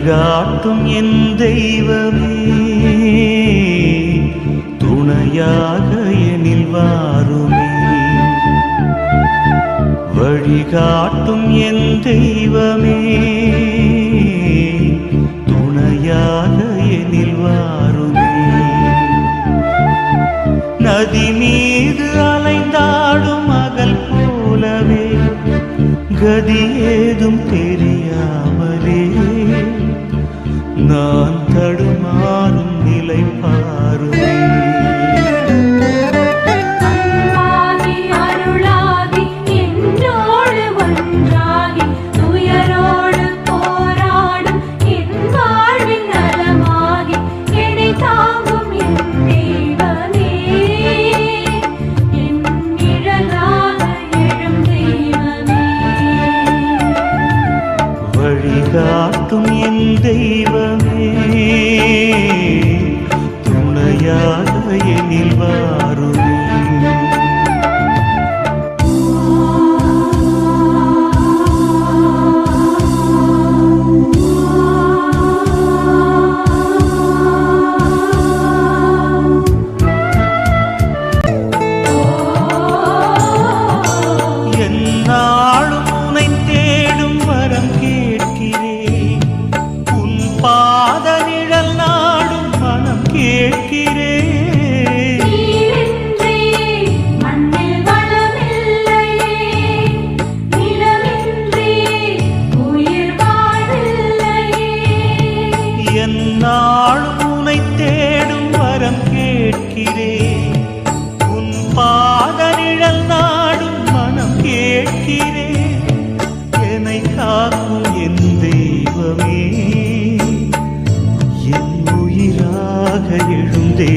வழிகாட்டும் என் தெய்வமே, துணையாக எனில் வாருமே. வழிகாட்டும் என் தெய்வமே, துணையாக எனில் வாருமே. நதி மீது அலைந்தாடும் மகள் போலவே, கதி ஏதும் தெரியாமலே நான் தடுமாறும் நிலை பாருமே. வழிகாட்டும் என் தெய்வமே, துணையாக எனில் வாருமே. என்னாலும் உன்னை தேடும் வரம் கேட்கிறேன், உன் பாத நிழல் நாடும் மனம் கேட்கிறேன். என்னாலும் உன்னை தேடும் வரம் கேட்கிறேன், உன் பாத நிழல் நாடும் மனம் கேட்கிறேன். என்னை காக்கும் என் தெய்வமே, என் உயிராக எழுந்தே